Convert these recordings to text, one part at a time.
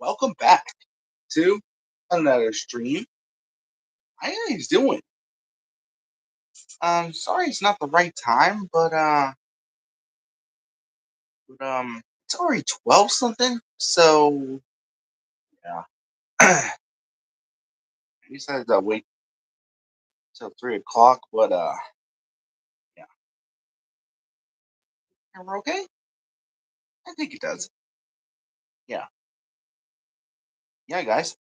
Welcome back to another stream. How you guys doing? Sorry it's not the right time, it's already 12 something. So yeah, I decided to wait till 3 o'clock, but yeah, and we're okay. I think it does. Yeah, yeah, guys,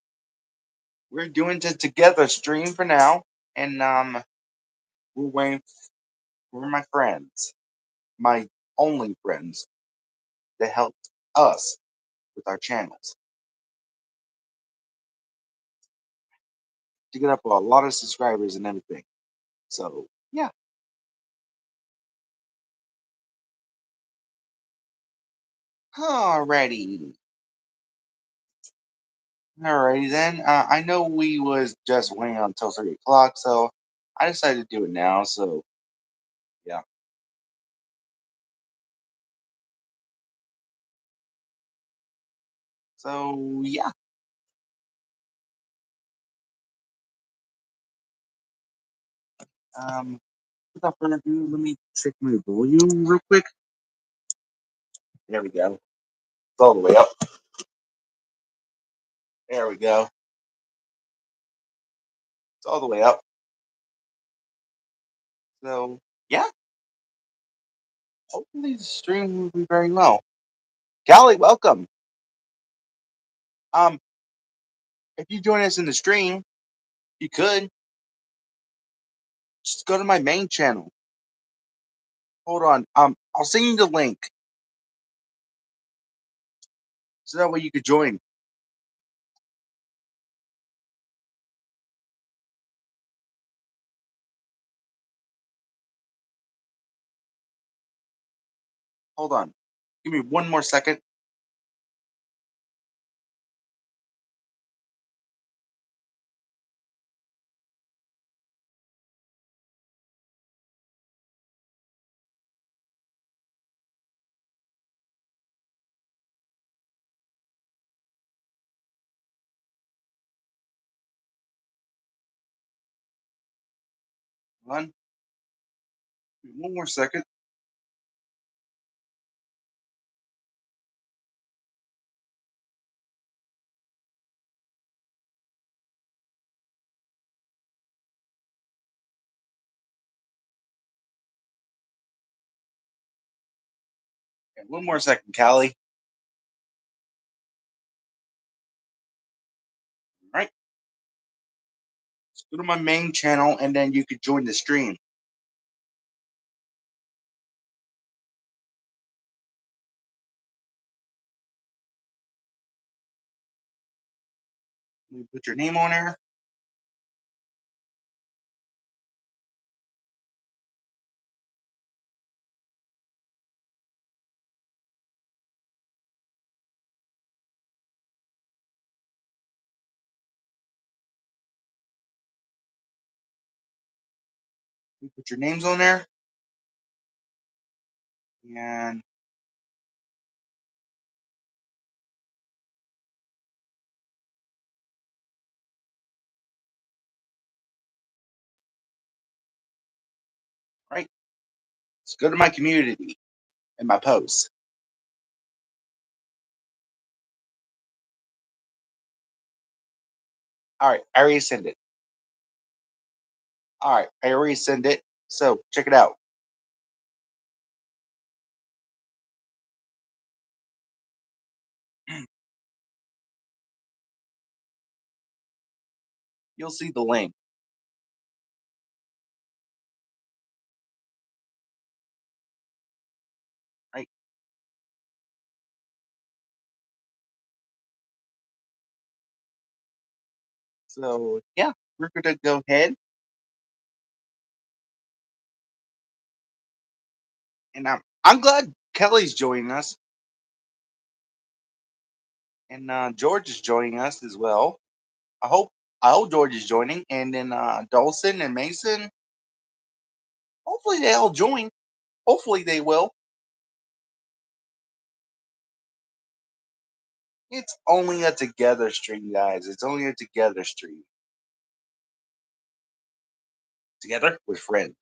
we're doing the together stream for now, and we're waiting for my friends, my only friends that helped us with our channels to get up a lot of subscribers and everything. So yeah. Alrighty. Alrighty then. I know we was just waiting until 3 o'clock, so I decided to do it now. So yeah. So yeah. Um, without further ado, let me check my volume real quick. There we go. It's all the way up. There we go. It's all the way up. So yeah. Hopefully the stream will be very well. Callie, welcome. Um, if you join us in the stream, you could just go to my main channel. Hold on. I'll send you the link so that way you could join. Hold on. Give me one more second. Hold on. Give me one more second. Okay, one more second, Callie. All right. Let's go to my main channel and then you could join the stream. Let me put your name on there. You put your names on there. And all right. Let's go to my community and my posts. All right. I already sent it. All right. I already sent it. So check it out. You'll see the link. Right. So yeah, we're gonna go ahead and I'm glad Kelly's joining us and George is joining us as well. I hope George is joining, and then Dawson and Mason. Hopefully they all join. Hopefully they will. It's only a together stream, guys. It's only a together stream. Together with friends.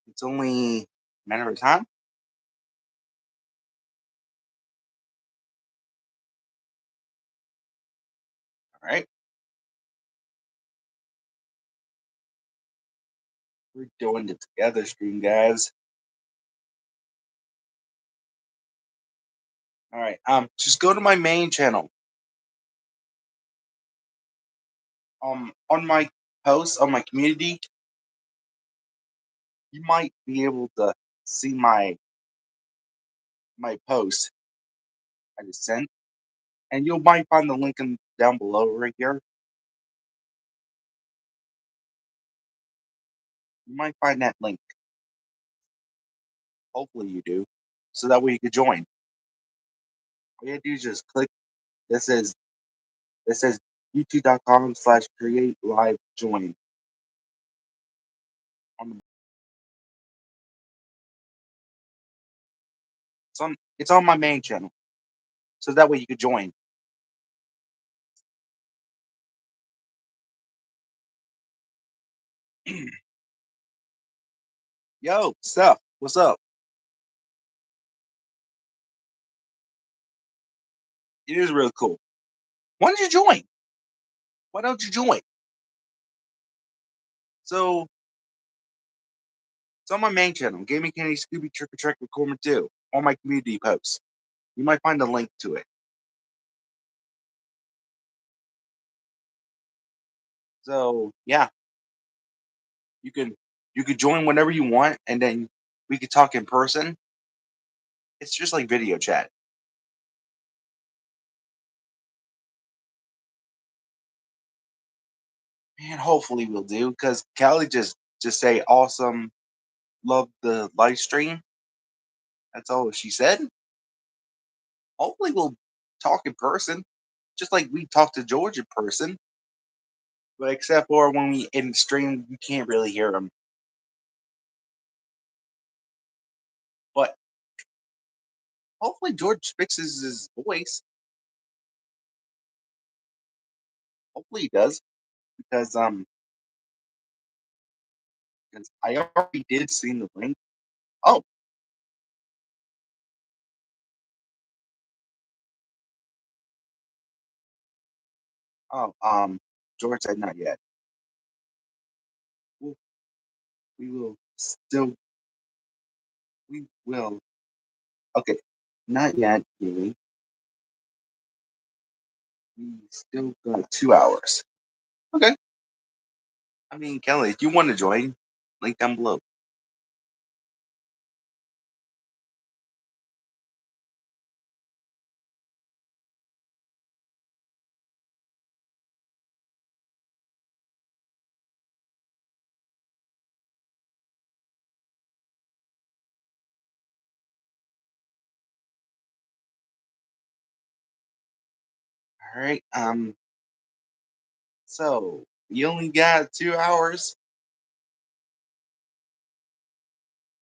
It's only a matter of time. All right. We're doing the together stream, guys. All right. Just go to my main channel. On my post on my community, you might be able to see my post I just sent, and you might find the link down below right here. You might find that link. Hopefully you do, so that way you can join. All you have to do is just click. This says It says youtube.com/create live join. On the, it's on my main channel, so that way you can join. Yo, Steph, what's up? It is real cool. Why don't you join? Why don't you join? So it's on my main channel, Gaming Candy Scooby Trick or Trick with Corman 2, on my community posts. You might find a link to it. So yeah, you can you can join whenever you want, and then we could talk in person. It's just like video chat. Man, hopefully we'll do because Callie just say awesome, love the live stream. That's all she said. Hopefully we'll talk in person, just like we talk to George in person. But except for when we in stream, you can't really hear him. But hopefully George fixes his voice. Hopefully he does because because I already did see the link. Oh, oh, George said not yet. We'll, we will still we will okay, not yet, Kiwi. We still got 2 hours. Okay. I mean, Kelly, if you want to join, link down below. All right. So you only got 2 hours.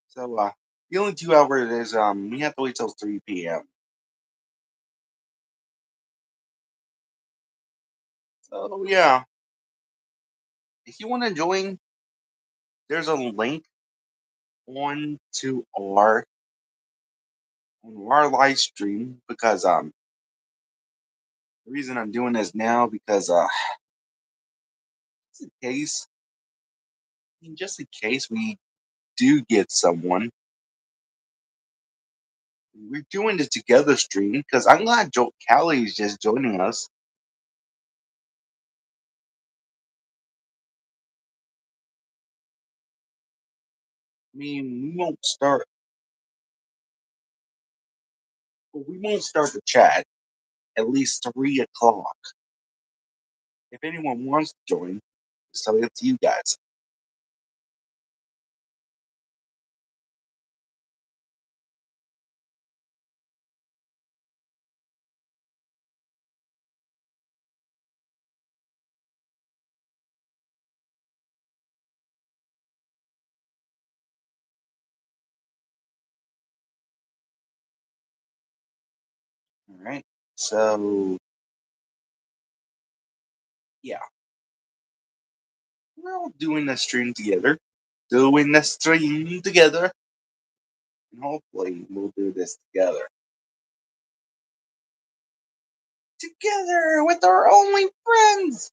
So the only 2 hours is we have to wait till 3 p.m. So yeah, if you want to join, there's a link on to our on our live stream because the reason I'm doing this now because just in case just in case we do get someone, we're doing this together stream because I'm glad Callie's just joining us. I mean, we won't start the chat at least 3 o'clock. If anyone wants to join, it's totally up to you guys. All right. So yeah, we're all doing the stream together. Doing the stream together. And hopefully we'll do this together. Together with our only friends.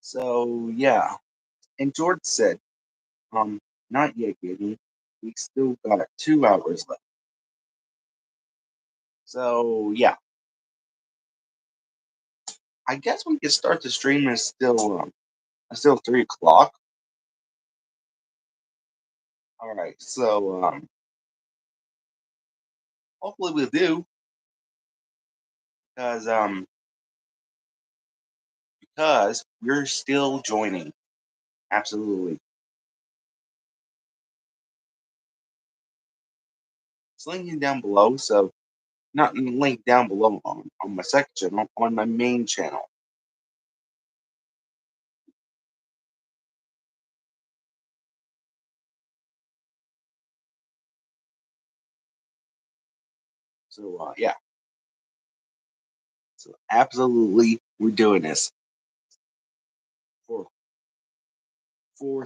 So yeah. And George said, not yet, Gibby. We still got 2 hours left. So yeah. I guess we could start the stream. It's still 3 o'clock. All right, so hopefully we'll do because you're still joining. Absolutely. It's linking down below, so not in the link down below on my second channel, on my main channel. So yeah. So absolutely we're doing this for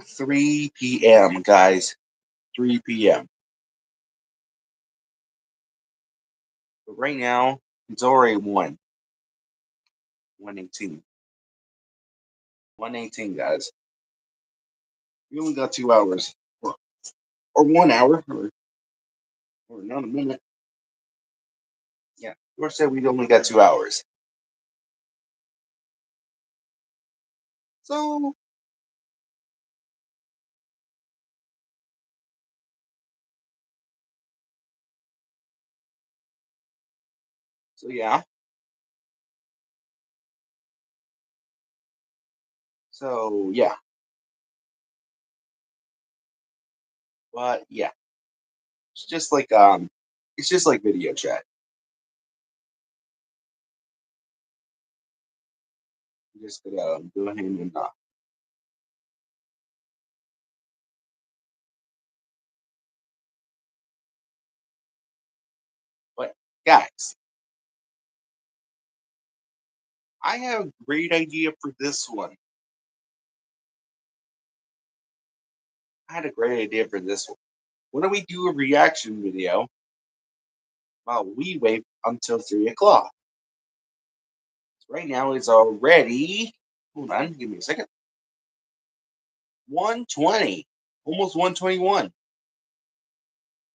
3 p.m. guys. 3 p.m. But right now it's already 1:18. 1:18 guys. We only got 2 hours. Or 1 hour or another minute. Yeah. Or said we only got 2 hours. So yeah. So yeah. But yeah. It's just like video chat. You just gotta go ahead and but guys, I have a great idea for this one. I had a great idea for this one. Why don't we do a reaction video while we wait until 3 o'clock? Right now it's already hold on, give me a second. 1:20. Almost 1:21.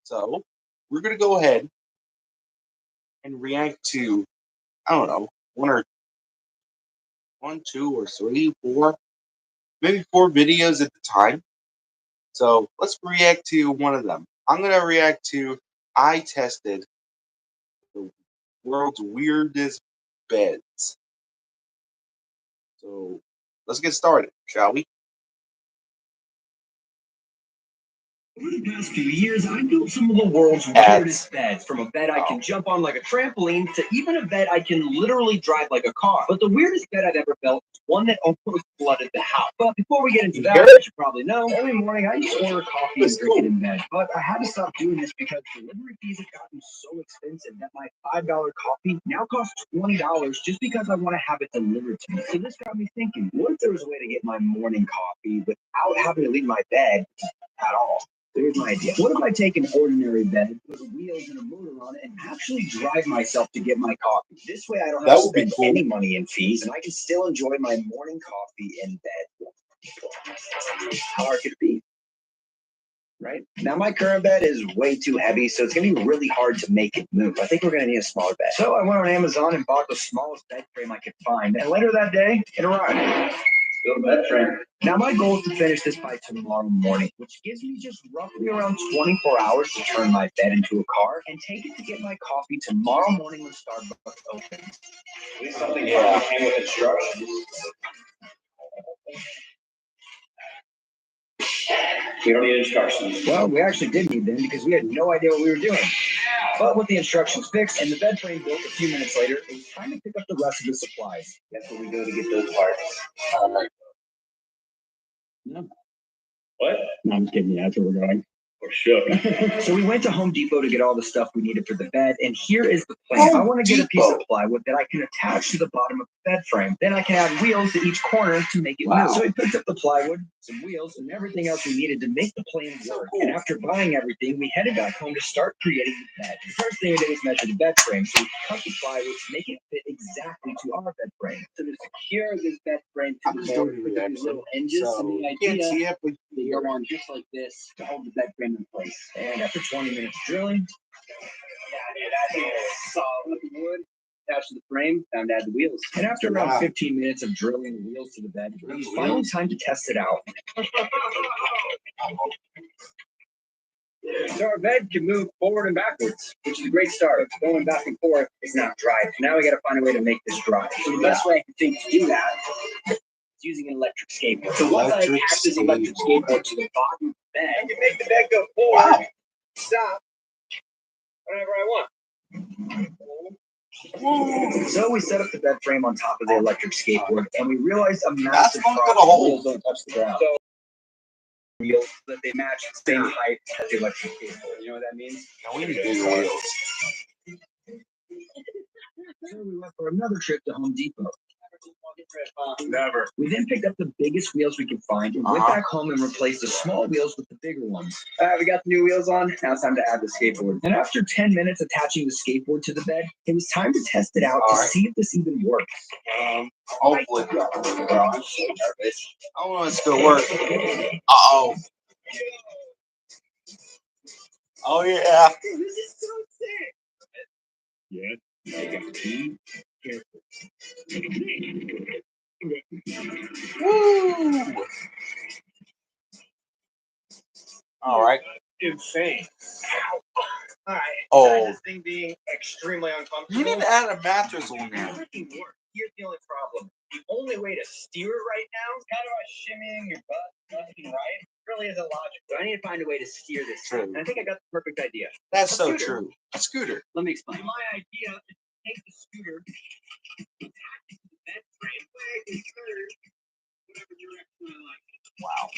So we're gonna go ahead and react to I don't know, one, two, or three, four, maybe 4 videos at the time. So let's react to one of them. I'm gonna react to I tested the world's weirdest beds. So let's get started, shall we? Over the past few years, I built some of the world's weirdest beds, from a bed I can jump on like a trampoline to even a bed I can literally drive like a car. But the weirdest bed I've ever built is one that almost flooded the house. But before we get into that, as you probably know, every morning I used to order coffee and drink it in bed. But I had to stop doing this because delivery fees have gotten so expensive that my $5 coffee now costs $20 just because I want to have it delivered to me. So this got me thinking, what if there was a way to get my morning coffee without having to leave my bed at all? Here's my idea. What if I take an ordinary bed, put wheels and a motor on it, and actually drive myself to get my coffee? This way I don't have to spend any money in fees, and I can still enjoy my morning coffee in bed. How hard could it be? Right? Now my current bed is way too heavy, so it's gonna be really hard to make it move. I think we're gonna need a smaller bed. So I went on Amazon and bought the smallest bed frame I could find, and later that day, it arrived. Bed frame. Now my goal is to finish this by tomorrow morning, which gives me just roughly around 24 hours to turn my bed into a car and take it to get my coffee tomorrow morning when Starbucks opens. Something came with instructions. We don't need instructions. Well, we actually did need them because we had no idea what we were doing. But with the instructions fixed and the bed frame built a few minutes later, it was time to pick up the rest of the supplies. That's what we go to get those parts. No. What? No, I'm just kidding. Yeah, that's where we're going. For sure. So we went to Home Depot to get all the stuff we needed for the bed, and here is the plan. I want to get a piece of plywood that I can attach to the bottom of the bed frame. Then I can add wheels to each corner to make it move. So we picked up the plywood, some wheels, and everything else we needed to make the plan work. And after buying everything, we headed back home to start creating the bed. The first thing we did was measure the bed frame, so we cut the plywood to make it fit exactly to our bed frame. So to secure this bed frame to the board, we put these little hinges, and the idea they go on just like this to hold the bed frame in place. And after 20 minutes of drilling, that is solid wood attached to the frame, time to add the wheels. And after around 15 minutes of drilling the wheels to the bed, it was finally time to test it out. So our bed can move forward and backwards, which is a great start. Going back and forth is not dry. Now we got to find a way to make this dry. So the best way I can think to do that is using an electric skateboard. So once I attach this electric skateboard to the bottom of the bed, I can make the bed go forward, stop, whenever I want. So we set up the bed frame on top of the electric skateboard, and we realized a massive problem. Wheels don't touch the ground. So wheels that they match the same height as the electric skateboard. You know what that means? No, we need bigger wheels. So we went for another trip to Home Depot. Never. We then picked up the biggest wheels we could find and went back home and replaced the small wheels with the bigger ones. We got the new wheels on. Now it's time to add the skateboard. And after 10 minutes attaching the skateboard to the bed, it was time to test it out to see if this even works. Hopefully. Well, I'm so nervous. I want us to work. Uh-oh. Oh, yeah. This is so sick. Yeah. Woo! All right. Insane. All right. Oh. This thing being extremely uncomfortable. You need to add a mattress on there. Everything works. Here's the only problem. The only way to steer it right now is kind of by shimmying your butt left and right. It really isn't logical. So I need to find a way to steer this. True. And I think I got the perfect idea. That's A so scooter. true. A scooter. Let me explain. My idea is to take the scooter, attach it to the bed frame, wag and turn whatever direction I like. Wow.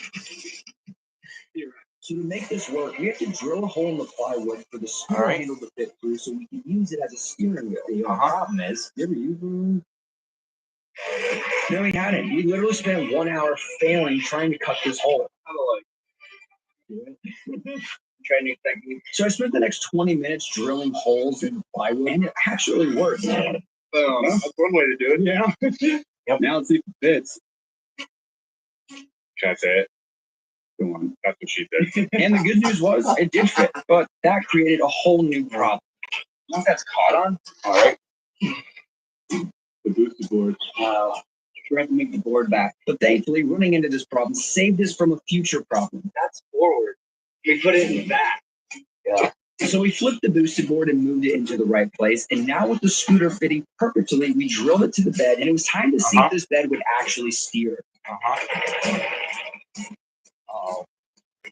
You're right. So to make this work, we have to drill a hole in the plywood for the scooter handle to fit through so we can use it as a steering wheel. The problem is, you ever use one? No, we hadn't. We literally spent 1 hour failing trying to cut this hole. Try new technique. So I spent the next 20 minutes drilling holes in the plywood, and it actually worked. That's one way to do it. Yeah. Yep. Now let's see if it fits. Can I say it? Go on. That's what she said. And the good news was it did fit, but that created a whole new problem. Once that's caught on, All right. The booster board. we have to make the board back. But thankfully, running into this problem saved us from a future problem. That's forward. We put it in the back. Yeah. So we flipped the boosted board and moved it into the right place. And now with the scooter fitting perfectly, we drilled it to the bed, and it was time to see if this bed would actually steer. Oh.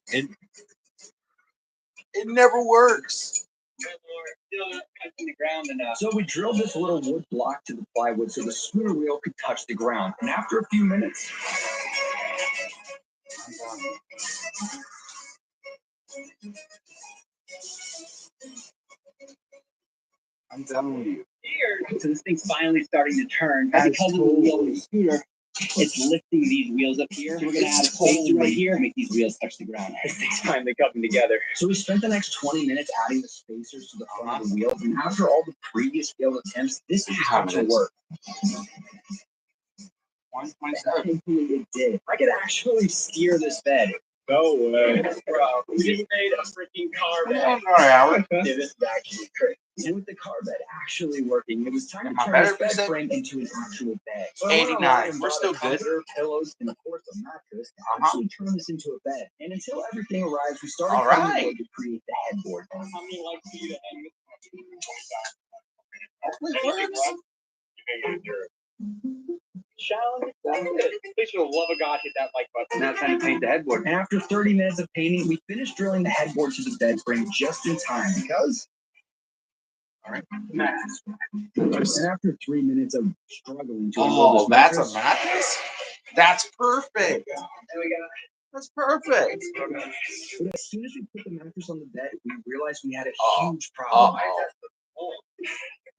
It never works. So we drilled this little wood block to the plywood so the scooter wheel could touch the ground. And after a few minutes, I'm telling you. so this thing's finally starting to turn. And because of the wheel of the scooter, it's lifting these wheels up here. So we're gonna add a spacer right here and make these wheels touch the ground. It takes time to cut them together. So we spent the next 20 minutes adding the spacers to the front of the wheels, and after all the previous failed attempts, this is how to work. 1.7. Thankfully it did. I could actually steer this bed. No way. Bro, we just made a freaking car bed. All right, Howard. Yeah, this is actually crazy. And with the car bed actually working, it was time to Am I turn better this bed percent? frame into an actual bed. So 89. We're still good. Pillows and of course a mattress to actually turn this into a bed. And until everything arrives, we started All cutting right. wood to create the headboard. Please, for the love of God, hit that like button. Now it's time to paint the headboard. And after 30 minutes of painting, we finished drilling the headboard to the bed frame just in time because. All right. Mattress. And after 3 minutes of struggling to unroll Oh, this that's a mattress, mattress? That's perfect. and we got That's perfect. But as soon as we put the mattress on the bed, we realized we had a huge Oh, problem.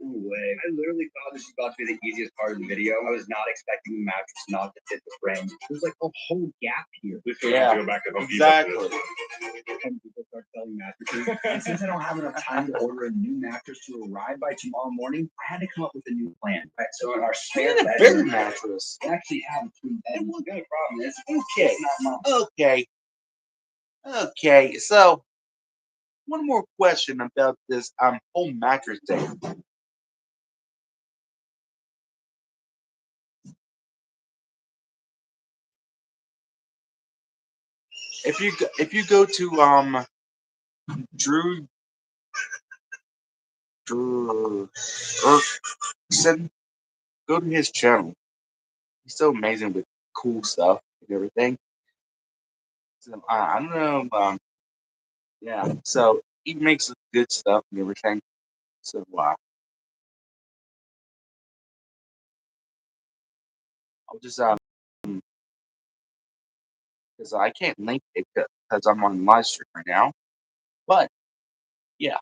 No way. I literally thought this was about to be the easiest part of the video. I was not expecting the mattress not to fit the frame. There's like a whole gap here. This Yeah, go back to Home Depot. exactly. And people start selling mattresses. And since I don't have enough time to order a new mattress to arrive by tomorrow morning, I had to come up with a new plan. Right, so in our We spare need a bigger bedroom, mattress. we actually have a twin bed. The only problem is Okay. it's not mine. Okay. Okay. So one more question about this whole mattress thing. If you go to Drew Erkson, go to his channel. He's so amazing with cool stuff and everything. So I don't know. Yeah. So he makes good stuff and everything. So I'll just because I can't link it because I'm on live stream right now. But yeah,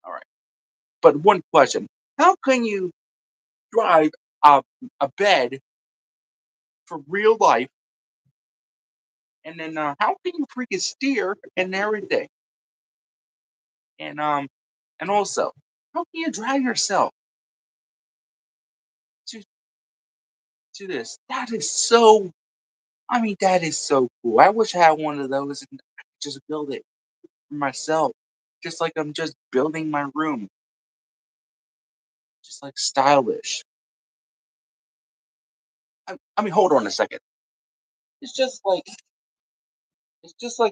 all right. But one question: how can you drive a bed for real life, and then how can you freaking steer and everything? And also, how can you drive yourself to to this? That is so. I mean, that is so cool. I wish I had one of those and I could just build it for myself, just like I'm just building my room, just like stylish. I mean, hold on a second. It's just like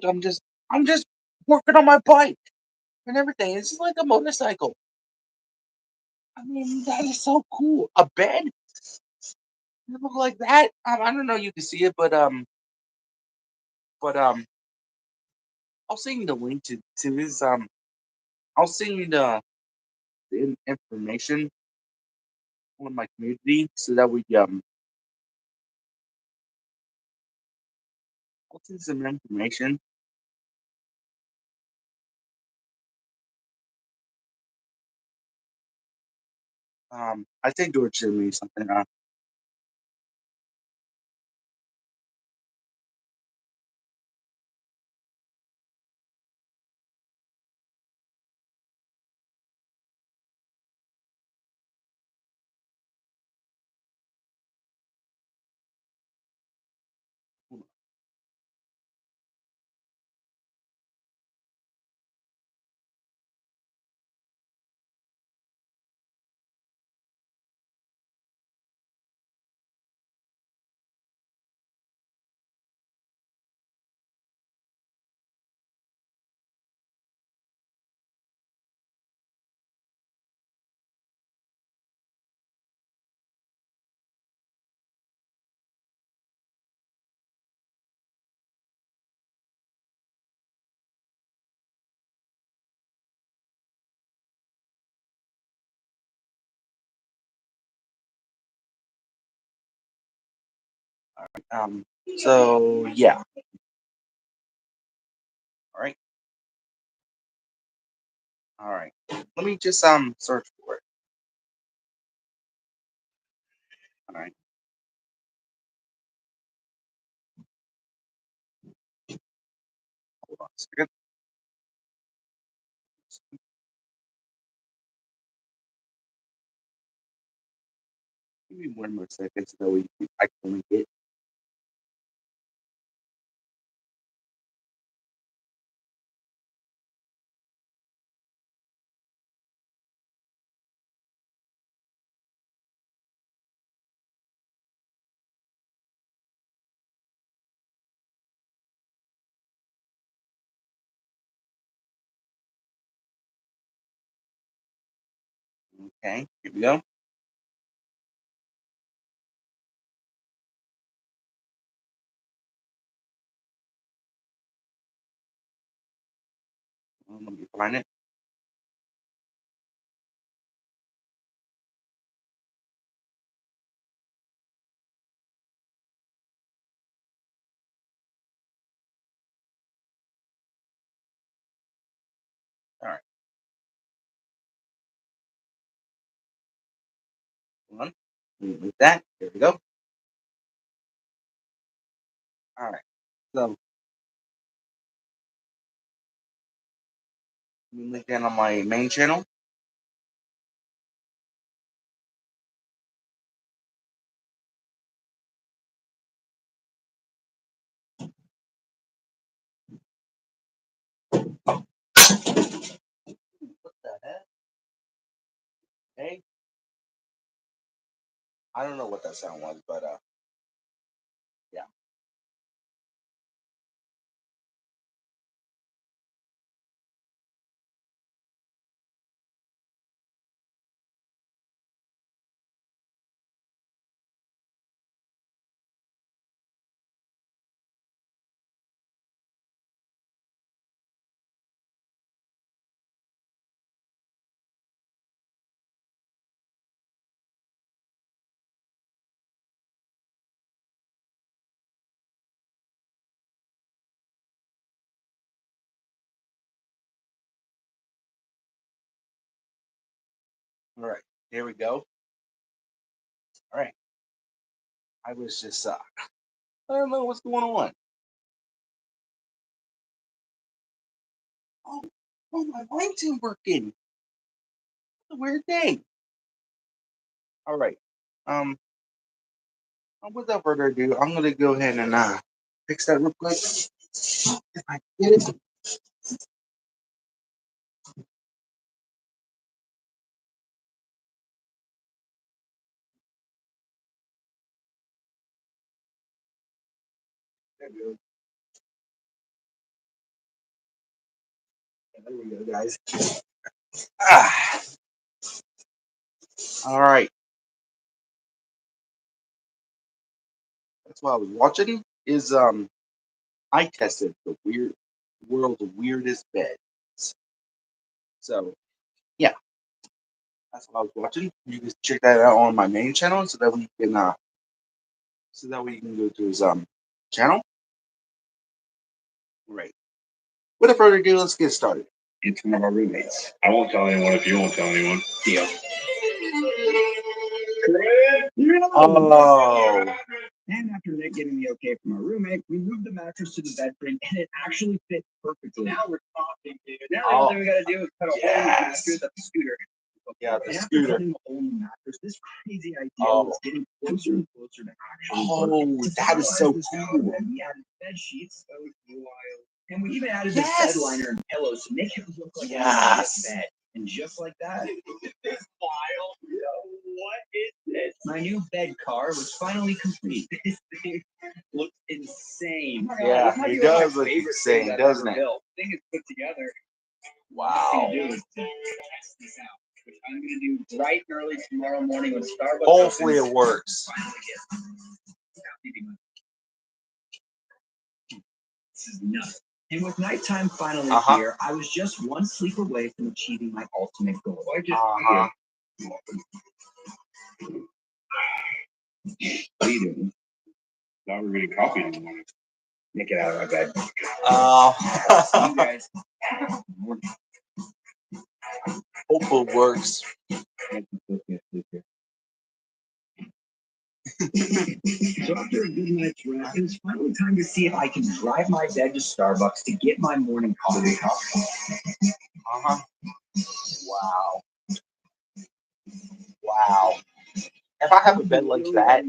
I'm just working on my bike and everything. It's just like a motorcycle. I mean, that is so cool. A bed that look like that. I don't know. You can see it, but I'll send you the link to his. I'll send you the information on my community so that we I'll send some information. I think George sent me something. Um, so yeah. All right. All right. Let me just search for it. All right. Hold on a second. Give me one more second so that I can link it. Okay. Here we go. Let me find it. All right. Hold on. Move that. There we go. All right. So let me link that on my main channel. What the heck? Hey, I don't know what that sound was, but yeah. All right. Here we go. All right. I was just I don't know what's going on. Oh, oh, my lights ain't working. What a weird thing. All right. Um, without further ado, I'm gonna go ahead and fix that real quick. If I get it. There we go. There we go, guys. Ah, all right. That's what I was watching. Is I tested the world's weirdest beds. So yeah, that's what I was watching. You can check that out on my main channel, so that we can go to his channel. Right. Without further ado, let's get started. It's one of our roommates. I won't tell anyone if you won't tell anyone. Deal. Oh, And after Nick getting the okay from our roommate, we moved the mattress to the bed frame, and it actually fit perfectly. Now we're talking, dude. Now all we gotta do is cut a hole in the mattress at the scooter. yeah, the And after scooter. cutting the hole in the mattress, this crazy idea Oh. was getting closer and closer to actually Oh, working. To that is so finalize this cool. project, we added bed sheets, so wild. And we even added Yes. this bed liner and pillows to make it look like Yes. a bed. And just like that, This file. What is this? my new bed car was finally complete. This thing looks insane. Yeah, This might it be one of my does look favorite insane, things I've doesn't ever it? built. The thing is put together. Wow. What I'm gonna do is to test this out, which I'm gonna do bright and early tomorrow morning when Starbucks Hopefully opens. it works. Finally get without leaving my- This is nuts. And with nighttime finally here, I was just one sleep away from achieving my ultimate goal. I just What are you doing? Now we're getting coffee in the morning. Nick, get out of my bed. See you guys. Hope it works. So after a good night's rest, it was finally time to see if I can drive my bed to Starbucks to get my morning coffee. Wow. Wow. If I have a bed like that,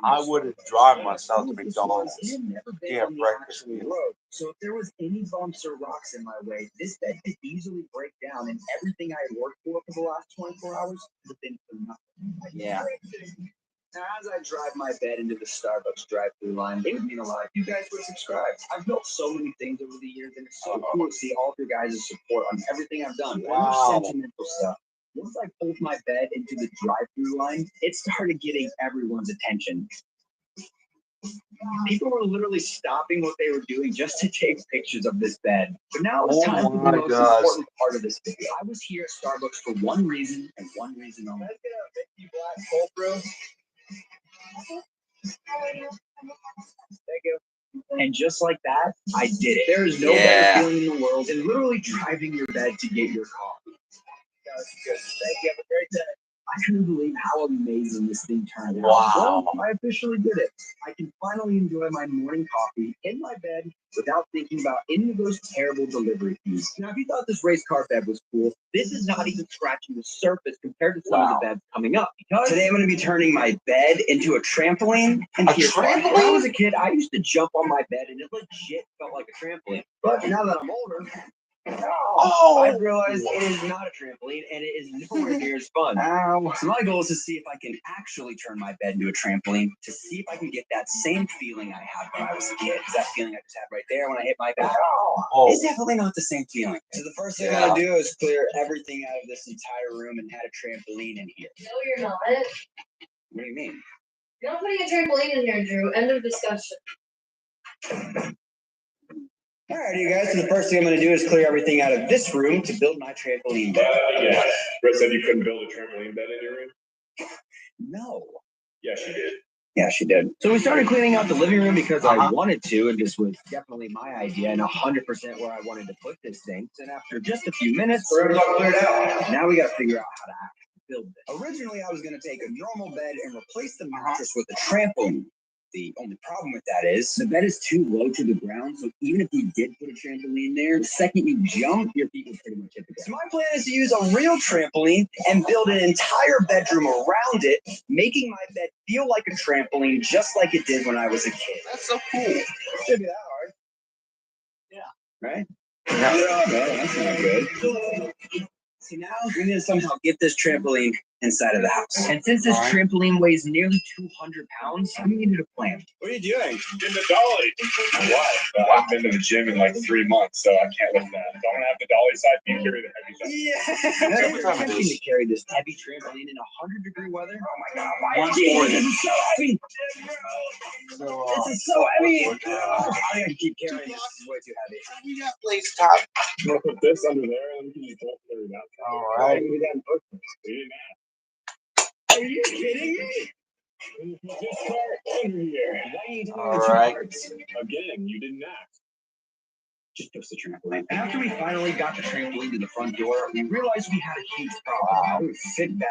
I would drive myself to McDonald's. Yeah, breakfast. So if there was any bumps or rocks in my way, this bed could easily break down, and everything I had worked for the last 24 hours would have been for nothing. Yeah. Now, as I drive my bed into the Starbucks drive-through line, it would mean a lot if you guys were subscribed. I've built so many things over the years, and it's so cool to see all of your guys' support on everything I've done. Wow. Sentimental stuff. Once I pulled my bed into the drive-through line, it started getting everyone's attention. People were literally stopping what they were doing just to take pictures of this bed. But now it's time for the most important part of this video. I was here at Starbucks for one reason and one reason only. Can I get a Mickey Black cold brew? Thank you. And just like that, I did it. There is no Yeah. better feeling in the world than literally driving your bed to get your coffee. That's good. Thank you. Have a great day. I couldn't believe how amazing this thing turned out. Wow. Well, I officially did it. I can finally enjoy my morning coffee in my bed without thinking about any of those terrible delivery fees. Now, if you thought this race car bed was cool, this is not even scratching the surface compared to some of the beds coming up. Because today I'm going to be turning my bed into a trampoline. And A here's why. trampoline? When I was a kid, I used to jump on my bed and it legit felt like a trampoline. But now that I'm older, I realized it is not a trampoline and it is nowhere near as fun. So my goal is to see if I can actually turn my bed into a trampoline, to see if I can get that same feeling I had when I was a kid. Because that feeling I just had right there when I hit my bed, it's definitely not the same feeling. So the first thing I'm gonna do is clear everything out of this entire room and add a trampoline in here. No, you're not. What do you mean? You're not putting a trampoline in here, Drew. End of discussion. Alright, you guys, so the first thing I'm gonna do is clear everything out of this room to build my trampoline bed. Yeah. Brett said you couldn't build a trampoline bed in your room? No. Yes, you did. Yeah, she did. So we started cleaning out the living room because I wanted to, and this was definitely my idea and 100% where I wanted to put this thing. And after just a few minutes, now we gotta figure out how to actually build it. Originally, I was gonna take a normal bed and replace the mattress with a trampoline. The only problem with that is the bed is too low to the ground, so even if you did put a trampoline there, the second you jump, your feet would pretty much hit the ground. So my plan is to use a real trampoline and build an entire bedroom around it, making my bed feel like a trampoline, just like it did when I was a kid. That's so cool. Shouldn't be that hard. Yeah. Right? Yeah. Well, that's not good. So now we need to somehow get this trampoline inside of the house. And since this trampoline weighs nearly 200 pounds, we needed a plan. What are you doing? In the dolly. Why? I haven't been to the gym in like 3 months, so I can't lift that. So I'm gonna have the dolly side. You carry the heavy side. Yeah. Every time it Tempting is. to carry this heavy trampoline in 100-degree weather. Oh my God! Why Once is more this than- is so heavy? So, This is so heavy. I'm gonna keep carrying this. This is way too heavy. we got place top. I'm gonna put this under there and we can just both carry that. All right. We done both. We didn't Are you kidding me? ask. Just start under here. Why are you doing All the two right. parts? Again, you didn't ask. Just push the trampoline. After we finally got the trampoline to the front door, we realized we had a huge problem. We sit back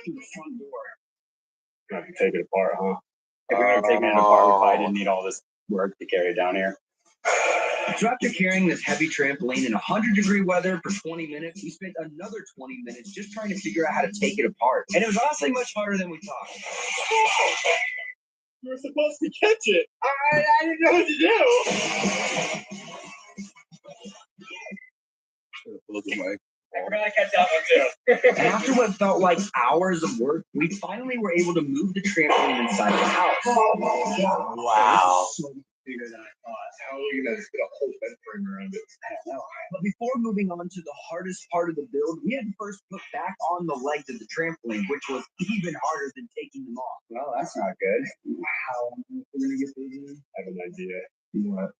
to the front door. You have to take it apart, huh? If we were taking it apart, we probably didn't need all this work to carry it down here. So after carrying this heavy trampoline in 100-degree weather for 20 minutes, we spent another 20 minutes just trying to figure out how to take it apart. And it was honestly much harder than we thought. You were supposed to catch it. I didn't know what to do. We're gonna catch that one too. And after what felt like hours of work, we finally were able to move the trampoline inside the house. Wow. So much bigger than I thought. How are we gonna get a whole bed frame around it? I don't know. But before moving on to the hardest part of the build, we had to first put back on the legs of the trampoline, which was even harder than taking them off. Well, that's not good. How are we gonna get these in? I have an idea.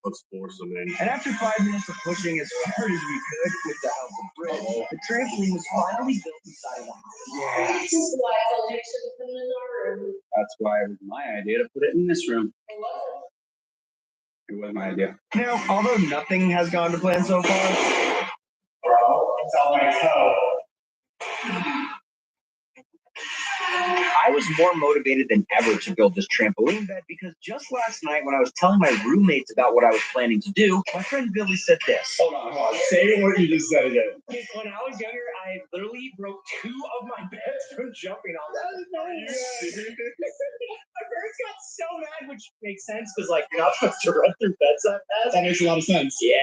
Let's force them in. And after 5 minutes of pushing as hard as we could with the help of Britt, the trampoline was finally built inside of the house. This is why I told you to put it in our room. That's why it was my idea to put it in this room. It wasn't. It was my idea. Now, although nothing has gone to plan so far, It's all my toe. I was more motivated than ever to build this trampoline bed because just last night when I was telling my roommates about what I was planning to do, my friend Billy said this. Hold on. Say what you just said again. When I was younger, I literally broke 2 of my beds from jumping on them. Are you serious? My parents got so mad, which makes sense because like you're not supposed to run through beds that fast. That makes a lot of sense. Yeah.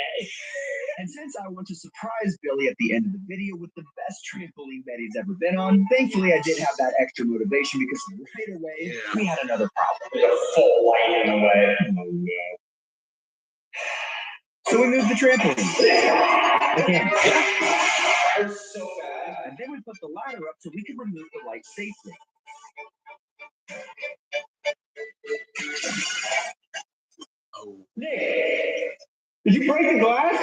And since I want to surprise Billy at the end of the video with the best trampoline bed he's ever been on, thankfully I did have that extra motivation because right away we had another problem. There's a full light in the way. Oh no. So we moved the trampoline. Again. Hurts so bad. And then we put the ladder up so we could remove the light safely. Nick, did you break the glass?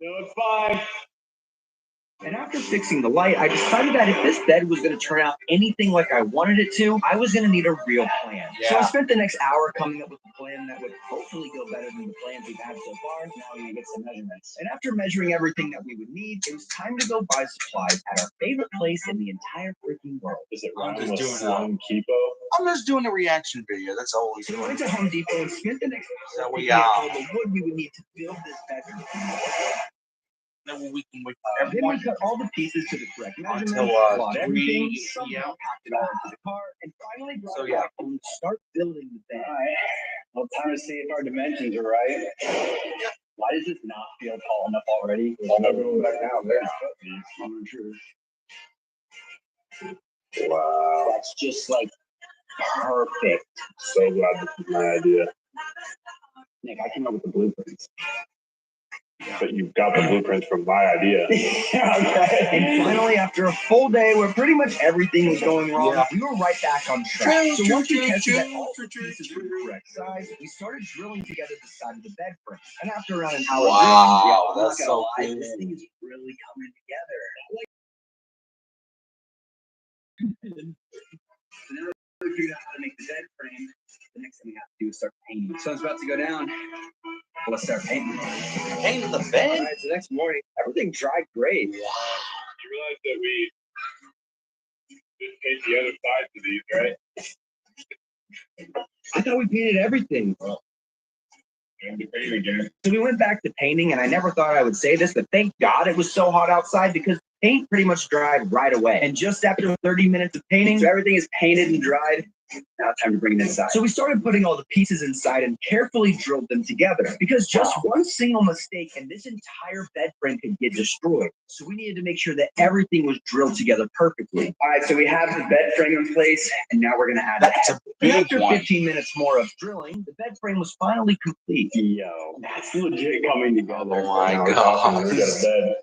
No, it's fine. And after fixing the light, I decided that if this bed was going to turn out anything like I wanted it to, I was going to need a real plan. So I spent the next hour coming up with a plan that would hopefully go better than the plans we've had so far. Now we're going to get some measurements. And after measuring everything that we would need, it was time to go buy supplies at our favorite place in the entire freaking world. Is it I'm rhyme just with doing Slum Kipo? I'm just doing a reaction video. That's all we So we do. went to Home Depot and spent the next So hour we, picking out all the wood we would need to build this bedroom. Then we can wait Then we everyone cut all the pieces to the correct measurements, until bought 3 everything, p.m. somehow packed it all into the car, and finally brought So, it yeah. back home to start building the bed. Well, time to see if our dimensions are right. Why does this not feel tall enough already? I'll never go back now. Wow. That's just like perfect. So glad this is my idea. Nick, I came up with the blueprints. But you got the blueprints from my idea. Okay. And finally, after a full day where pretty much everything was going wrong, Yeah. we were right back on track. So once we tested that all the True. pieces were the correct size, we started drilling together the side of the bed frame. And after around an hour Wow, drilling, that's so cool. this thing is really coming together. So now that we figured out how to make the bed frame, the next thing we have to do is start painting. Sun's about to go down. Let's start painting. Painted the All bed? right, so next morning, everything dried great. You realize that we just paint the other sides of these, right? I thought we painted everything. And to paint again. So we went back to painting, and I never thought I would say this, but thank God it was so hot outside because paint pretty much dried right away. And just after 30 minutes of painting, so everything is painted and dried. Now it's time to bring it inside. So we started putting all the pieces inside and carefully drilled them together because just one single mistake and this entire bed frame could get destroyed. So we needed to make sure that everything was drilled together perfectly. All right, so we have the bed frame in place, and now we're gonna add That's that. a And big after one. 15 minutes more of drilling, the bed frame was finally complete. Yo, that's legit coming together. Oh my Now we're talking, God. we got a bed.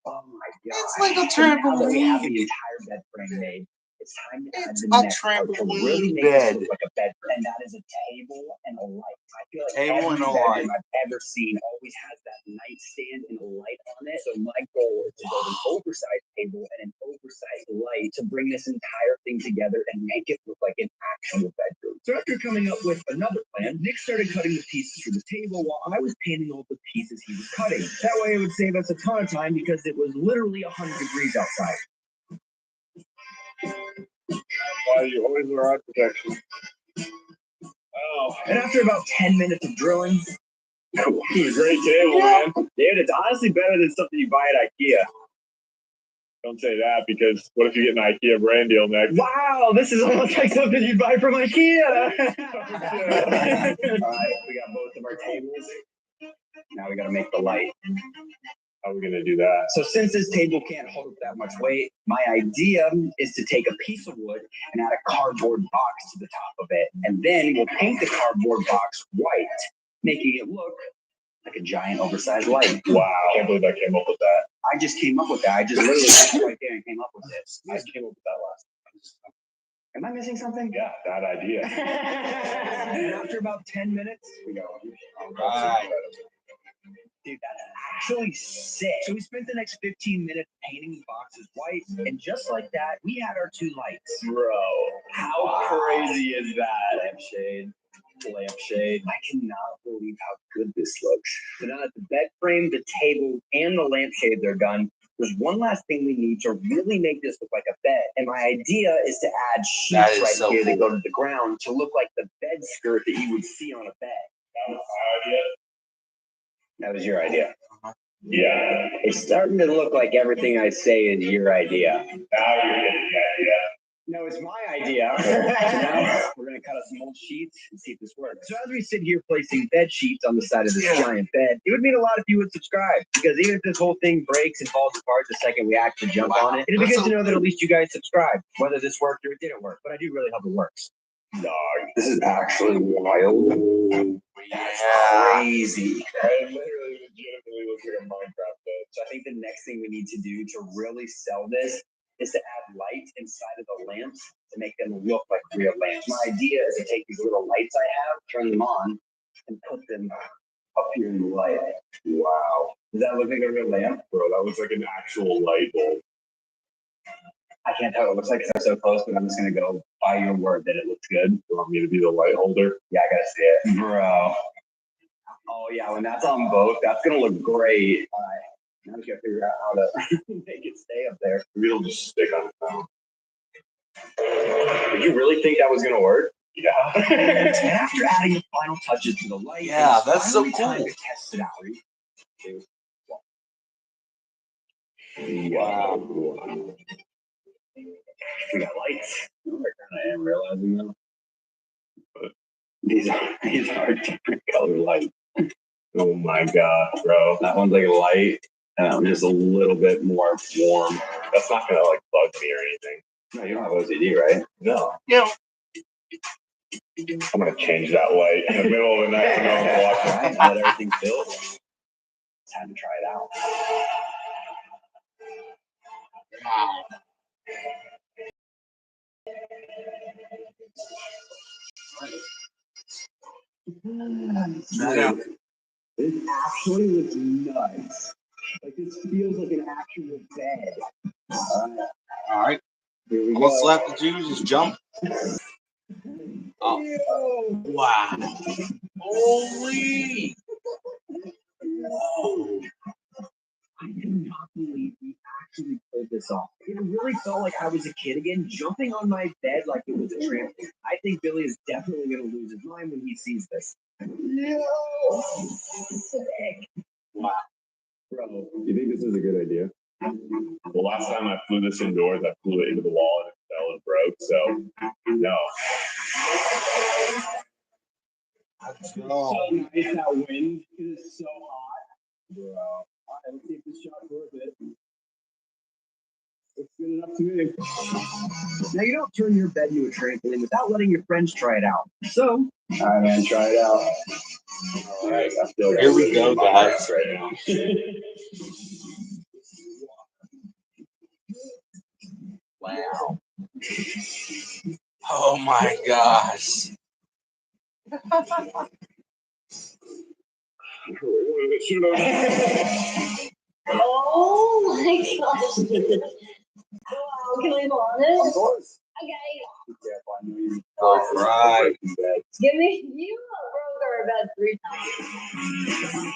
Oh my God. It's like a So now that we have trampoline. the entire bed frame made, it's time to add It's the a next part to trampoline really make bed. this look like a bed frame. And that is a table and a light. I feel like Table every and a bedroom light. I've ever seen always has that nightstand and a light on it. So my goal is to build an oversized table and an oversized light to bring this entire thing together and make it look like an actual bedroom. So after coming up with another plan, Nick started cutting the pieces for the table while I was painting all the pieces he was cutting. That way it would save us a ton of time because it was literally 100 degrees outside. Why you always wear eye protection? Oh, And after about 10 minutes of drilling, this is a great table, man. Dude, it's honestly better than something you buy at IKEA. Don't say that because what if you get an IKEA brand deal next? wow, this is almost like something you'd buy from IKEA. All right, we got both of our tables. Now we got to make the light. How are we gonna do that? So since this table can't hold up that much weight, my idea is to take a piece of wood and add a cardboard box to the top of it. And then we'll paint the cardboard box white, making it look like a giant oversized light. Wow, I can't believe I came up with that. I just came up with that. I just literally sat right there and came up with this. I came up with that last Am I missing something? time. Yeah, that idea. And after about 10 minutes, we go. Right. Dude, that's actually sick. So we spent the next 15 minutes painting the boxes white, and just like that, we had our two lights. Bro, how crazy is that? Lampshade. Lampshade. I cannot believe how good this looks. So now that the bed frame, the table, and the lampshades are done, there's one last thing we need to really make this look like a bed. And my idea is to add That sheets is right so here that cool. go to the ground to look like the bed skirt that you would see on a bed. That was my idea. That was your idea. Yeah. It's starting to look like everything I say is your idea. Now you're getting the idea. No, it's my idea. So now we're gonna cut us some old sheets and see if this works. So as we sit here placing bed sheets on the side of this giant bed, it would mean a lot if you would subscribe. Because even if this whole thing breaks and falls apart the second we actually jump on it, it'd be good to know that at least you guys subscribed, whether this worked or it didn't work. But I do really hope it works. Dog. This is actually wild. That's crazy. It literally legitimately looks like a Minecraft bed. So I think the next thing we need to do to really sell this is to add light inside of the lamps to make them look like real lamps. My idea is to take these little lights I have, turn them on, and put them up here in the light. Wow. Does that look like a real lamp? Bro, that looks like an actual light bulb. I can't tell what it looks like because I'm so close, but I'm just gonna go by your word that it looks good. You want me to be the light holder? Yeah, I gotta see it. Bro. Oh yeah, when that's on both, that's gonna look great. All right. Now we gotta figure out how to make it stay up there. Maybe it'll just stick on the phone. Did you really think that was gonna work? Yeah. And after adding the final touches to the light, Yeah, it's that's so finally time cool. to test it out. Ready? Wow. We got lights. I kind of am realizing them. But these are different color lights. Oh my god, bro. That one's like a light, and that one's just a little bit more warm. That's not gonna like bug me or anything. No, you don't have OCD, right? No. You know, I'm gonna change that light in the middle of the night when no one's watching. Right, now that everything's built, it's time to try it out. wow. Dude, this actually looks nice. Like this feels like an actual bed. All right. Here we We'll go. slap the Jews, just jump. Oh, wow. Holy. Whoa. I cannot believe we actually pulled this off. It really felt like I was a kid again, jumping on my bed like it was a trampoline. I think Billy is definitely going to lose his mind when he sees this. No! Sick. Wow. Bro. You think this is a good idea? The last time I flew this indoors, I flew it into the wall and it fell and broke. So, no. Oh. So nice that wind. It is so hot. Bro. All right, let's see if this shot's worth it. Looks good enough to me. Now, you don't turn your bed into a trampoline without letting your friends try it out. So, all right, man, try it out. All right, I feel like Here I'm we living go, in my guys. house right now. Wow. Oh my gosh. Oh my gosh. Wow, can I go on it? Of course. Okay. All right. Give me, you broke our bed 3 times.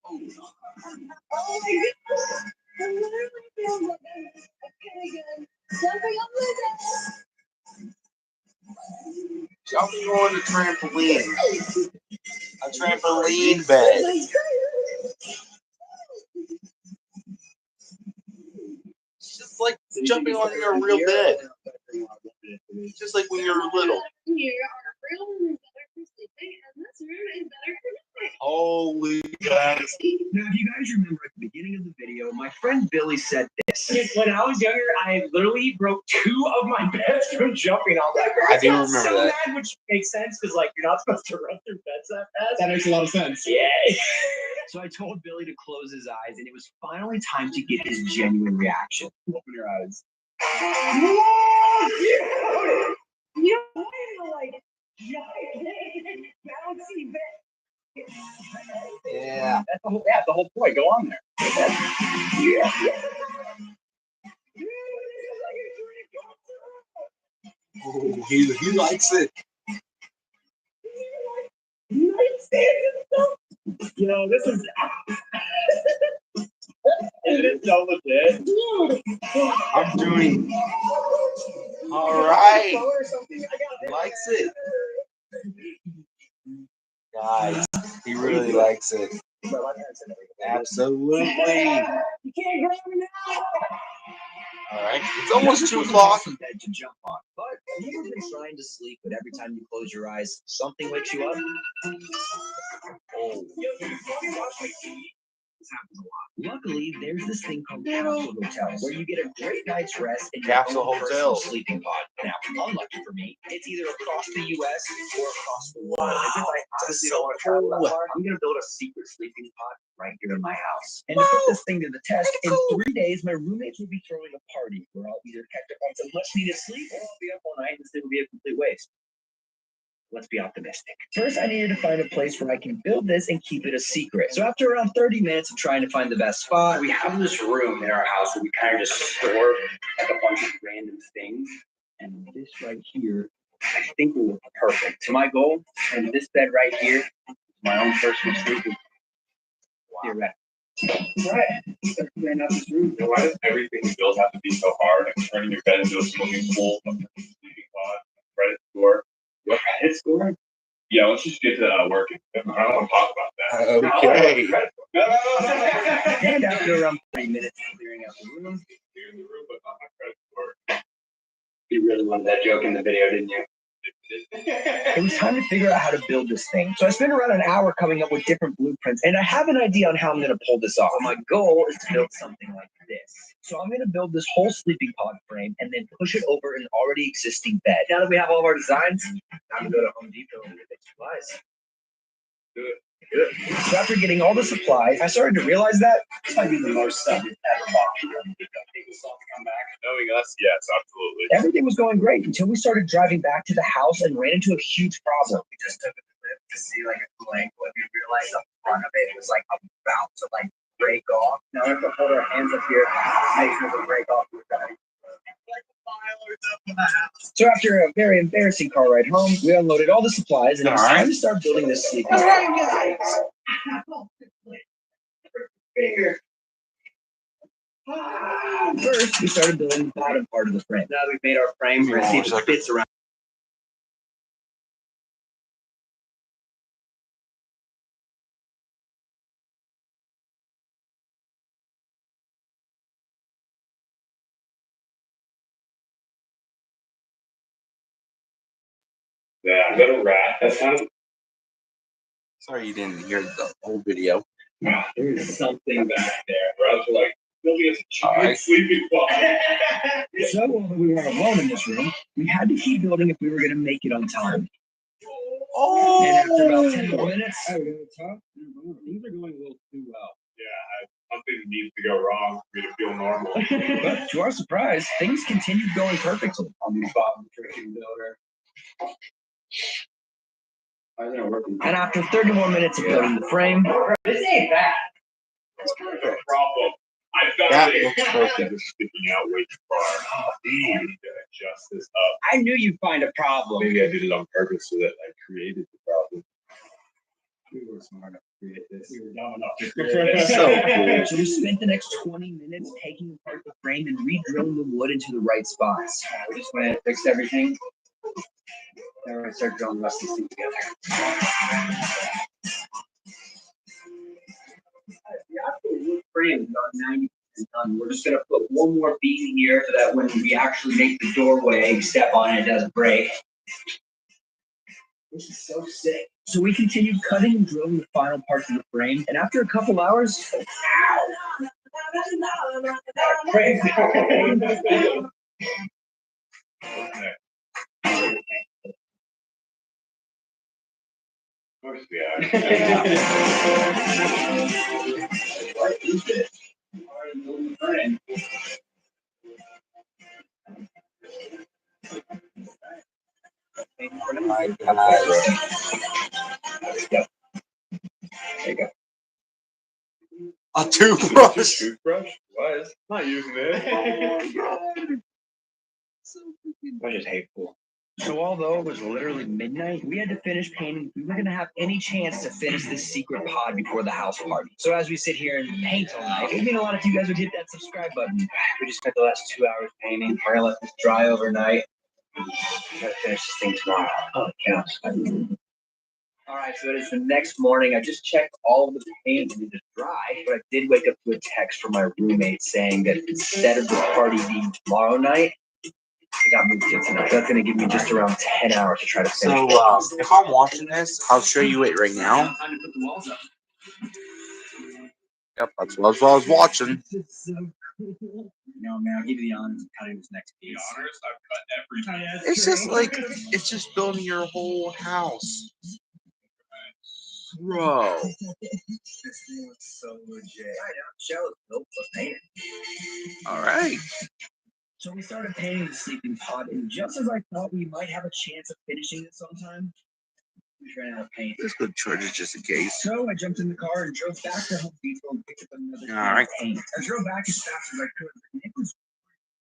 Oh my gosh. I literally feel like I'm okay again. Jumping on my bed. Jumping on the trampoline. A trampoline bed. It's just like jumping on your real bed. Just like when you were little. Here, our real room is better for sleeping, and this room is better for nothing. Holy guys. Now, if you guys remember at the beginning of the video, my friend Billy said this. When I was younger, I literally broke 2 of my beds from jumping on that. I do got remember so that. mad, which makes sense because like you're not supposed to run through beds that fast. That makes a lot of sense. Yeah. So I told Billy to close his eyes, and it was finally time to get his genuine reaction. Open your eyes. You know, like, giant galaxy bed. Yeah. That's the whole point. Go on there. Oh, he likes it. You know, this is. Isn't it so legit? I'm doing all right. He likes it. Guys, he really likes it. Absolutely. You can't grab me now. All right. It's almost 2 o'clock. Some bed to jump on. But have you ever been trying to sleep, but every time you close your eyes, something wakes you up? Oh. This happens a lot. Luckily, there's this thing called capsule hotels where you get a great night's rest in your Capsule own personal hotels. sleeping pod. Now, unlucky for me, it's either across the U.S. or across the world. And since I honestly don't want to travel that far, I'm gonna build a secret sleeping pod right here in my house. And to put this thing to the test, in 3 days, my roommates will be throwing a party where I'll either catch up on some much needed sleep or I'll be up all night and this thing will be a complete waste. let's be optimistic. First, I needed to find a place where I can build this and keep it a secret. So after around 30 minutes of trying to find the best spot, we have this room in our house where we kind of just store like a bunch of random things. And this right here, I think will look perfect. So my goal, and this bed right here, my own personal sleeping. You're right. Right. Man, up this room. Why does everything you build have to be so hard? Like turning your bed into a swimming pool, sleeping pod, credit score. What credit score? Yeah, let's just get to working. I don't want to talk about that. Okay. And after around 30 minutes of clearing out the room, Clearing the room, but not my credit score. you really wanted that joke in the video, didn't you? It was time to figure out how to build this thing. So I spent around an hour coming up with different blueprints, and I have an idea on how I'm going to pull this off. My goal is to build something like this. So I'm going to build this whole sleeping pod frame and then push it over an already existing bed. Now that we have all of our designs, I'm going to go to Home Depot and get the supplies. Good. So after getting all the supplies, I started to realize that this might be the most stuff we've ever bought. Come back. Knowing us, yes, absolutely. Everything was going great until we started driving back to the house and ran into a huge problem. We just took a trip to see like a blank, but we realized the front of it was like about to like break off. Now we have to hold our hands up here, make sure the break off is right. Like a mile or so from the house. So after a very embarrassing car ride home, we unloaded all the supplies and it was All right. time to start building this sleeping. All right, guys. Bigger. First, we started building the bottom part of the frame. Now that we've made our frame, we're gonna see if it fits around. Yeah, I got a rat. That's not. Sorry you didn't hear the whole video. There is something back there. Where I was like, building a All right. sleeping pod. So although we weren't alone in this room, we had to keep building if we were gonna make it on time. And after about 10 more minutes, Things are going a little too well. Yeah, something needs to go wrong for me to feel normal. but to our surprise, things continued going perfectly. I'm the bottom freaking builder. Why isn't it working? And after 30 more minutes of building the frame, This ain't bad. No problem. I found That it. looks perfect. It's sticking out way too far. Oh, damn. I need to adjust this up. I knew you'd find a problem. Maybe I did it on purpose so that I created the problem. We were smart enough to create this. We were dumb enough to create this. So cool. So we spent the next 20 minutes taking apart the frame and re-drilling the wood into the right spots. We just went and fixed everything. Then we're gonna start drilling the rest of these things together. The actual wood frame is about 90% done. We're just gonna put one more beam here so that when we actually make the doorway, we step on it, it doesn't break. This is so sick. So we continued cutting and drilling the final parts of the frame, and after a couple hours, Crazy. Of course we are. What is this? Already building the frame. My God. there you go. A Your toothbrush. toothbrush? Was not using it. Which is hateful. So although it was literally midnight, we had to finish painting if we were gonna have any chance to finish this secret pod before the house party. So as we sit here and paint all night, it would mean a lot if you guys would hit that subscribe button. We just spent the last 2 hours painting. We're gonna let this dry overnight. Gotta finish this thing tomorrow. Oh, yeah. All right, so it is the next morning. I just checked all of the paint and it is dry, but I did wake up to a text from my roommate saying that instead of the party being tomorrow night, it got moved to tonight. That's gonna give me just around 10 hours to try to finish. So if I'm watching this, I'll show you it right now. Time to put the walls up. Yep, that's what I was watching. No, man, I'll give you the honors of cutting this next piece. The honors, I've cut everything. It's just like it's just building your whole house, bro. This thing looks so legit. I know. Shell is built for painting. All right. So we started painting the sleeping pod, and just as I thought we might have a chance of finishing it sometime, We ran out of paint. Let's go charge it just in case. So I jumped in the car and drove back to Home Depot and picked up another can All right. of paint. I drove back as fast as I could. It was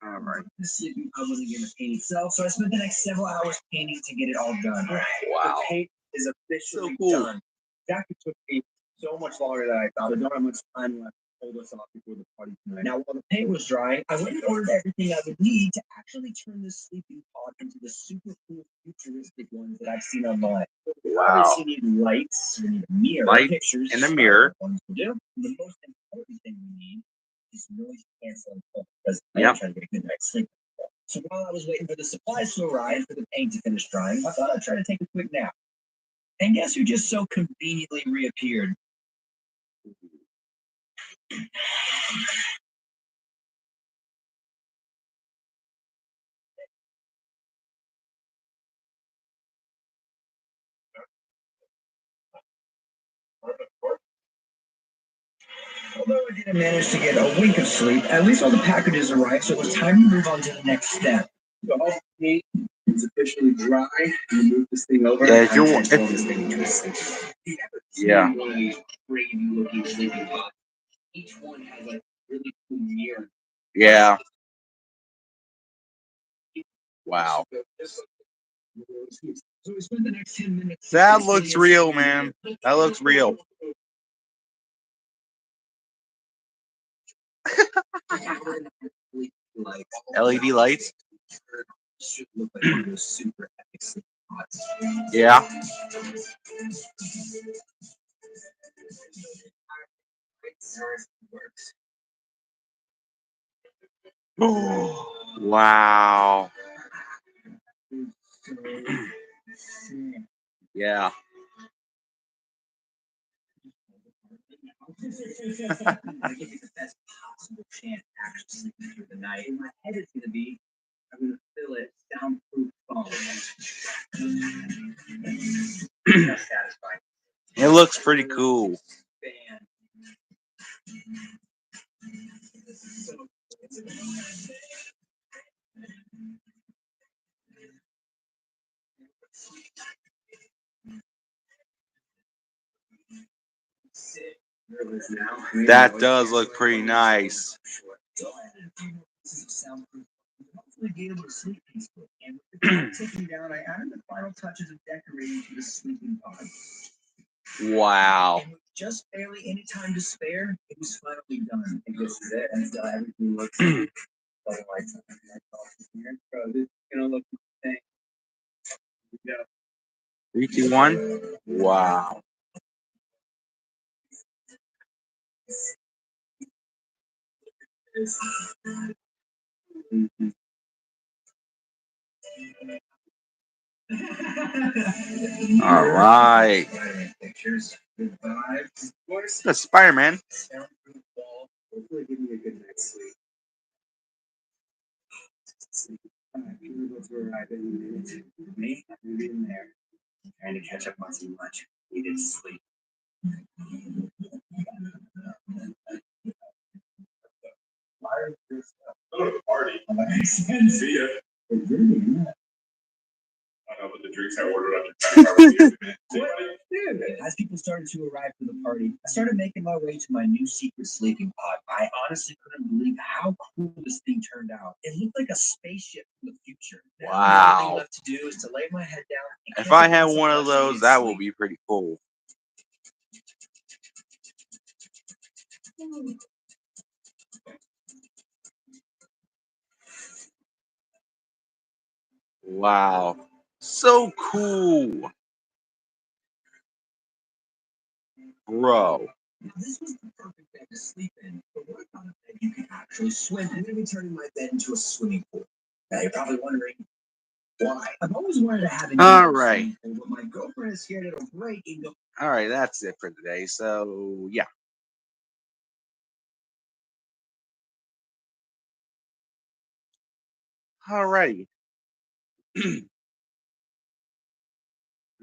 All right. the sleeping pub wasn't going to paint itself, so I spent the next several hours painting to get it all done. Wow. The paint is officially So cool. done. It actually took me so much longer than I thought. I don't have much time left to hold us off before the party tonight. Now, while the paint was drying, I went and ordered everything I would need to actually turn this sleeping pod into the super cool futuristic ones that I've seen online. Wow. Obviously, you need lights, you need a mirror, Light pictures, and a mirror. Ones will do. The most important thing we need is noise canceling foam, because Yep. I'm trying to get a good night's sleep. So while I was waiting for the supplies to arrive for the paint to finish drying, I thought I'd try to take a quick nap. And guess who just so conveniently reappeared? Although I didn't manage to get a wink of sleep, at least all the packages arrived, so it was time to move on to the next step. So all the paint is officially dry. You move this thing over. Yeah, if you and want- transform this thing into a sleeping pod. You ever seen Yeah. one of these crazy looking sleeping pods? Each one has like really cool mirror. Yeah. Wow. So we spent the next 10 minutes. That looks real, man. That looks real. Like LED lights. should look like one of those super epic sleeping pods. Yeah. Works. Wow. Yeah. I give you the best possible chance to actually sleep through the night. In my head, it's gonna be, I'm gonna fill it soundproof foam. That's satisfying. It looks pretty cool. Fan. That does look pretty nice. Hopefully be able to sleep peacefully. And with the clock ticking down, I added the final touches of decorating to the sleeping pod. Wow. And with just barely any time to spare, it was finally done. And this is it. And everything looks like lights on. Bro, this is gonna look the same. Yeah. 3, 2, 1. Wow. All right. Pictures. Good vibes. Of course. The Spider-Man. Soundproof ball. Hopefully give me a good night's sleep. We're about to arrive in a minute. Me, I'm gonna be in there. Trying to catch up on some much needed sleep. Party. See See ya. ya. I know, but the drinks I ordered after. As people started to arrive for the party, I started making my way to my new secret sleeping pod. I honestly couldn't believe how cool this thing turned out. It looked like a spaceship from the future. Now, the only thing Wow. left to do is to lay my head down. And If I catch up had on some one of much needed those, that sleep. would be pretty cool. Wow. So cool. Bro. This was the perfect bed to sleep in, but what about a bed you can actually swim in? I'm going to be turning my bed into a swimming pool. Now, you're probably wondering why. I've always wanted to have an All indoor right. swimming pool, but my girlfriend is scared it'll break and go. All right, that's it for today. So, yeah. All righty.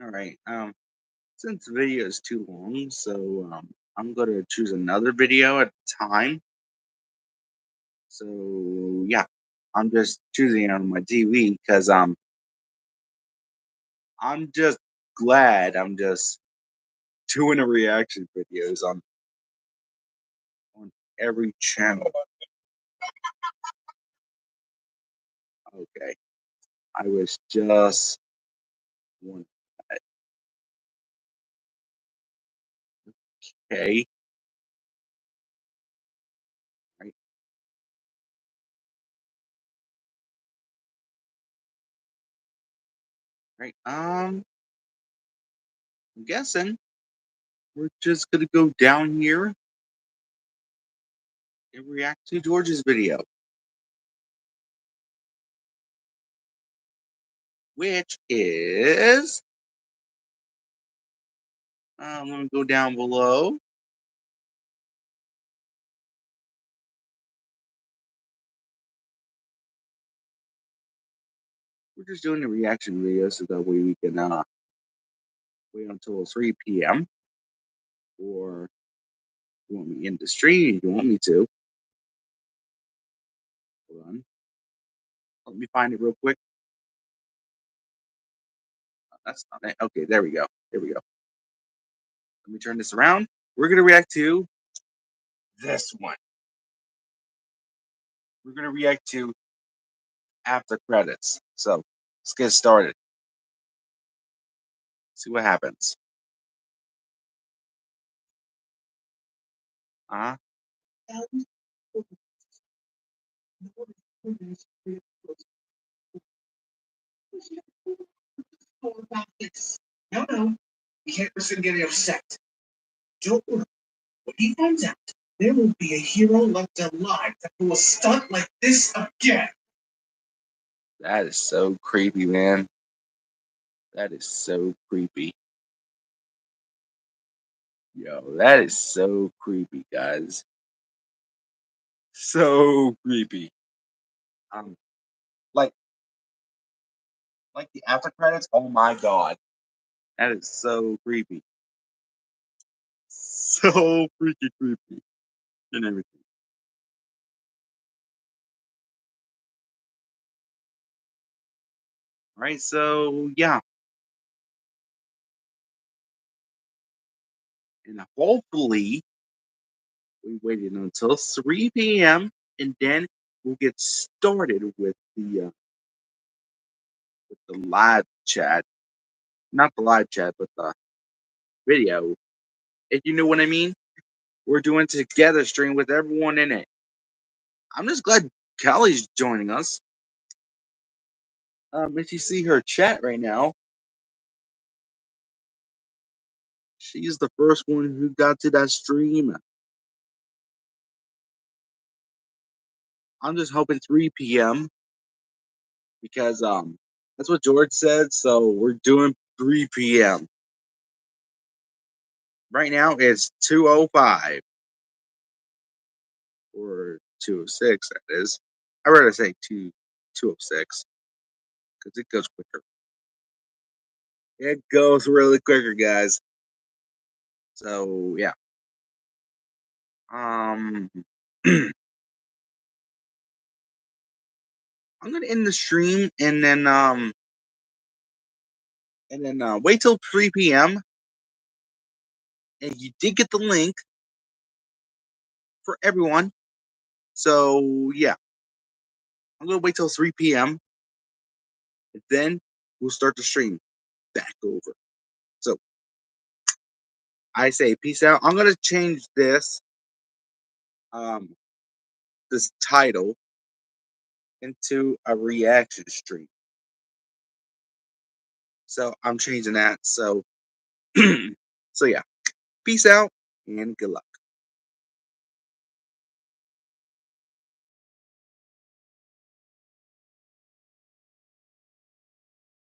All right. Since the video is too long, so I'm gonna choose another video at a time. So yeah, I'm just choosing it on my TV because I'm just glad I'm just doing a reaction videos on every channel. Okay. I was just one. Okay. Right. Right. I'm guessing we're just gonna go down here and react to George's video, which is I'm gonna go down below. We're just doing a reaction video so that way we can wait until 3 p.m. or you want me in the stream if you want me to. Hold on. Let me find it real quick. That's not it. Okay, there we go. There we go. Let me turn this around. We're gonna react to this one. We're gonna react to after credits. So let's get started. See what happens. Uh-huh. About this. No. You can't listen getting upset. Don't worry. When he finds out, there will be a hero left alive that will stunt like this again. That is so creepy, man. That is so creepy. Yo, that is so creepy, guys. So creepy. Um, like the after credits. Oh my god, that is so creepy. So freaking creepy and everything. All right, so yeah, and hopefully we waited until 3 p.m. and then we'll get started with the live chat. Not the live chat, but the video. If you know what I mean. We're doing together stream with everyone in it. I'm just glad Kelly's joining us. If you see her chat right now, she's the first one who got to that stream. I'm just hoping 3 p.m. because that's what George said. So we're doing 3 p.m. Right now it's 2:05 or 2:06. That is. I'd rather say 2:06 because it goes quicker. It goes really quicker, guys. So yeah. I'm gonna end the stream and then wait till 3 p.m. And you did get the link for everyone. So yeah, I'm gonna wait till 3 p.m. and then we'll start the stream back over. So I say peace out. I'm gonna change this this title into a reaction stream. So I'm changing that. So so yeah, peace out and good luck.